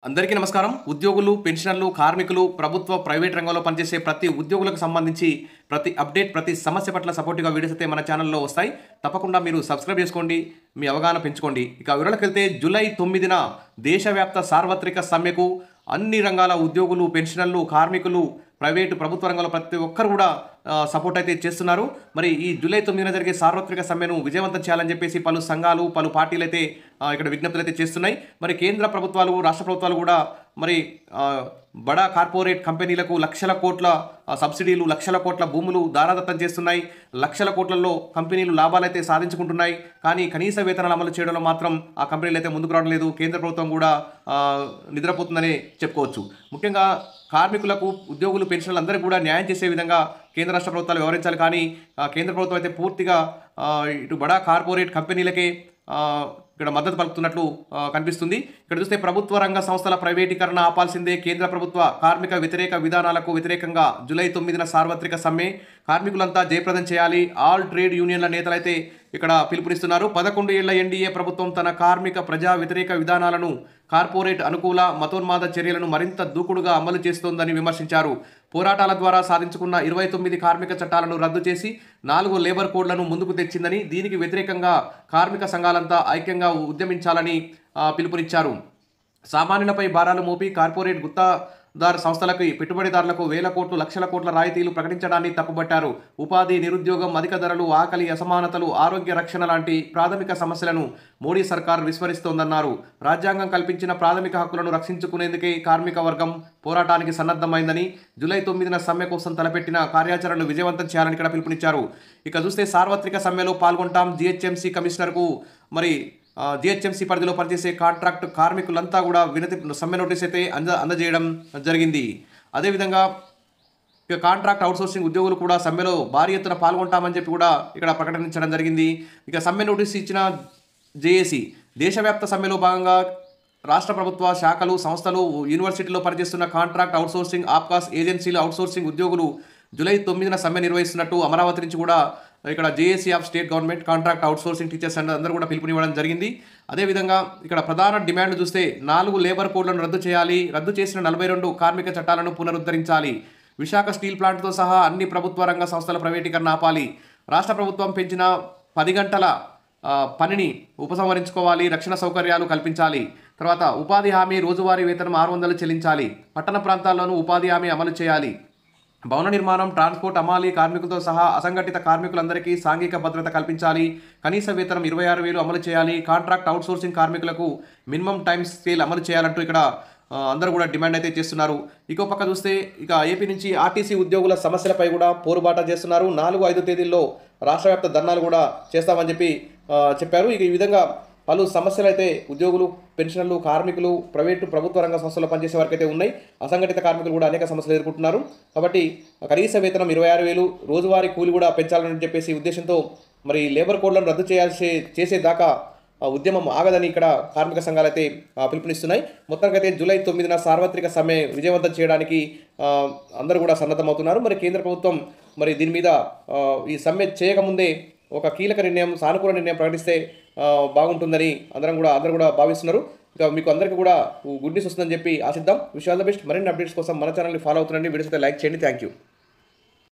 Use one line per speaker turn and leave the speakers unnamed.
అందరికీ నమస్కారం. ఉద్యోగులు, పెన్షనర్లు, కార్మికులు, ప్రభుత్వ, ప్రైవేట్ రంగంలో పనిచేసే ప్రతి ఉద్యోగులకు సంబంధించి ప్రతి అప్డేట్, ప్రతి సమస్య పట్ల సపోర్టివ్‌గా వీడియోస్ అయితే మన ఛానల్‌లో వస్తాయి. తప్పకుండా మీరు సబ్స్క్రైబ్ చేసుకోండి. మీ అవగాహన పెంచుకోండి. ఇక వివరాలకెళ్తే జూలై 9న దేశవ్యాప్త సార్వత్రిక సమ్మెకు అన్ని రంగాల ఉద్యోగులు, పెన్షనర్లు, కార్మికులు, ప్రైవేటు, ప్రభుత్వ రంగంలో ప్రతి ఒక్కరు కూడా సపోర్ట్ అయితే చేస్తున్నారు. మరి ఈ జూలై 9న జరిగే సార్వత్రిక సమ్మెను విజయవంతం చేయాలని చెప్పేసి పలు సంఘాలు, పలు పార్టీలైతే ఇక్కడ విజ్ఞప్తులైతే చేస్తున్నాయి. మరి కేంద్ర ప్రభుత్వాలు, రాష్ట్ర ప్రభుత్వాలు కూడా మరి బడా కార్పొరేట్ కంపెనీలకు లక్షల కోట్ల సబ్సిడీలు, లక్షల కోట్ల భూములు దారాదత్తం చేస్తున్నాయి. లక్షల కోట్లలో కంపెనీలు లాభాలైతే సాధించుకుంటున్నాయి. కానీ కనీస వేతనాలు అమలు చేయడంలో మాత్రం ఆ కంపెనీలు అయితే ముందుకు రావడం లేదు. కేంద్ర ప్రభుత్వం కూడా నిద్రపోతుందని చెప్పుకోవచ్చు. ముఖ్యంగా కార్మికులకు, ఉద్యోగులు, పెన్షన్లు అందరికీ కూడా న్యాయం చేసే విధంగా కేంద్ర రాష్ట్ర ప్రభుత్వాలు వ్యవహరించాలి. కానీ కేంద్ర ప్రభుత్వం అయితే పూర్తిగా ఇటు బడా కార్పొరేట్ కంపెనీలకే ఇక్కడ మద్దతు పలుకుతున్నట్లు కనిపిస్తుంది. ఇక్కడ చూస్తే ప్రభుత్వ రంగ సంస్థల ప్రైవేటీకరణ ఆపాల్సిందే. కేంద్ర ప్రభుత్వ కార్మిక వ్యతిరేక విధానాలకు వ్యతిరేకంగా జూలై 9న సార్వత్రిక సమ్మె. కార్మికులంతా జయప్రదం చేయాలి. ఆల్ ట్రేడ్ యూనియన్ల నేతలైతే ఇక్కడ పిలుపునిస్తున్నారు. 11 ఏళ్ల ఎన్డీఏ ప్రభుత్వం తన కార్మిక ప్రజా వ్యతిరేక విధానాలను, కార్పొరేట్ అనుకూల మతోన్మాద చర్యలను మరింత దూకుడుగా అమలు చేస్తోందని విమర్శించారు. పోరాటాల ద్వారా సాధించుకున్న 29 కార్మిక చట్టాలను రద్దు చేసి 4 లేబర్ కోడ్లను ముందుకు తెచ్చిందని, దీనికి వ్యతిరేకంగా కార్మిక సంఘాలంతా ఐక్యంగా ఉద్యమించాలని పిలుపునిచ్చారు. సామాన్యులపై భారాలు మోపి కార్పొరేట్ గుత్తాదారు సంస్థలకి, పెట్టుబడిదారులకు వేల కోట్లు, లక్షల కోట్ల రాయితీలు ప్రకటించడాన్ని తప్పుబట్టారు. ఉపాధి, నిరుద్యోగం, అధిక ధరలు, ఆకలి, అసమానతలు, ఆరోగ్య రక్షణ లాంటి ప్రాథమిక సమస్యలను మోడీ సర్కార్ విస్మరిస్తోందన్నారు. రాజ్యాంగం కల్పించిన ప్రాథమిక హక్కులను రక్షించుకునేందుకే కార్మిక వర్గం పోరాటానికి సన్నద్ధమైందని, జూలై 9న సమ్మె కోసం తలపెట్టిన కార్యాచరణను విజయవంతం చేయాలని ఇక్కడ పిలుపునిచ్చారు. ఇక చూస్తే సార్వత్రిక సమ్మెలో పాల్గొంటాం. జిహెచ్ఎంసీ కమిషనర్కు మరి జిహెచ్ఎంసీ పరిధిలో పనిచేసే కాంట్రాక్ట్ కార్మికులంతా కూడా సమ్మె నోటీస్ అయితే అందజేయడం జరిగింది. అదేవిధంగా ఇక కాంట్రాక్ట్ అవుట్సోర్సింగ్ ఉద్యోగులు కూడా సమ్మెలో భారీ ఎత్తున పాల్గొంటామని చెప్పి కూడా ఇక్కడ ప్రకటించడం జరిగింది. ఇక సమ్మె నోటీస్ ఇచ్చిన జేఏసీ దేశవ్యాప్త సమ్మెలో భాగంగా రాష్ట్ర ప్రభుత్వ శాఖలు, సంస్థలు, యూనివర్సిటీలో పనిచేస్తున్న కాంట్రాక్ట్ అవుట్సోర్సింగ్, ఆప్కాస్ ఏజెన్సీల అవుట్సోర్సింగ్ ఉద్యోగులు జూలై 9న సమ్మె నిర్వహిస్తున్నట్టు అమరావతి నుంచి కూడా ఇక్కడ JAC of state government contract outsourcing teachers అందరూ కూడా పిలుపునివ్వడం జరిగింది. అదేవిధంగా ఇక్కడ ప్రధాన డిమాండ్ చూస్తే 4 లేబర్ కోడ్లను రద్దు చేయాలి. రద్దు చేసిన 42 కార్మిక చట్టాలను పునరుద్ధరించాలి. విశాఖ స్టీల్ ప్లాంట్తో సహా అన్ని ప్రభుత్వ రంగ సంస్థల ప్రైవేటీకరణ ఆపాలి. రాష్ట్ర ప్రభుత్వం పెంచిన 10 గంటల పనిని ఉపసంహరించుకోవాలి. రక్షణ సౌకర్యాలు కల్పించాలి. తర్వాత ఉపాధి హామీ, రోజువారీ వేతనం 600 చెల్లించాలి. పట్టణ ప్రాంతాల్లోనూ ఉపాధి హామీ అమలు చేయాలి. భవన నిర్మాణం, ట్రాన్స్పోర్ట్, అమాలి కార్మికులతో సహా అసంఘటిత కార్మికులందరికీ సాంఘిక భద్రత కల్పించాలి. కనీస వేతనం 26,000 అమలు చేయాలి. కాంట్రాక్ట్ అవుట్సోర్సింగ్ కార్మికులకు మినిమం టైమ్ స్కేల్ అమలు చేయాలంటూ ఇక్కడ అందరూ కూడా డిమాండ్ అయితే చేస్తున్నారు. ఇంకో పక్క చూస్తే ఇక ఏపీ నుంచి ఆర్టీసీ ఉద్యోగుల సమస్యలపై కూడా పోరుబాట చేస్తున్నారు. 4-5 తేదీల్లో రాష్ట్ర వ్యాప్త ధర్నాలు కూడా చేస్తామని చెప్పి చెప్పారు. ఇక ఈ విధంగా పలు సమస్యలు అయితే ఉద్యోగులు, పెన్షనర్లు, కార్మికులు, ప్రైవేటు, ప్రభుత్వ రంగ సంస్థల్లో పనిచేసే వారికి అయితే ఉన్నాయి. అసంఘటిత కార్మికులు కూడా అనేక సమస్యలు ఎదుర్కొంటున్నారు. కాబట్టి కనీస వేతనం 26,000, రోజువారీ కూలి కూడా పెంచాలని చెప్పేసి ఉద్దేశంతో మరి లేబర్ కోడ్లను రద్దు చేసేదాకా ఉద్యమం ఆగదని ఇక్కడ కార్మిక సంఘాలు అయితే పిలుపునిస్తున్నాయి. మొత్తానికైతే జూలై 9న సార్వత్రిక సమ్మె విజయవంతం చేయడానికి అందరూ కూడా సన్నద్ధమవుతున్నారు. మరి కేంద్ర ప్రభుత్వం మరి దీని మీద ఈ సమ్మె చేయకముందే ఒక కీలక నిర్ణయం, సానుకూల నిర్ణయం ప్రకటిస్తే బాగుంటుందని అందరూ కూడా భావిస్తున్నారు. ఇక మీకు అందరికీ కూడా గుడ్ న్యూస్ వస్తుందని చెప్పి ఆశిద్దాం. Wish all the best. మరిన్ని అప్డేట్స్ కోసం మన ఛానల్ని ఫాలో అవుతుండండి. వీడియోస్ అయితే లైక్ చేయండి. Thank you.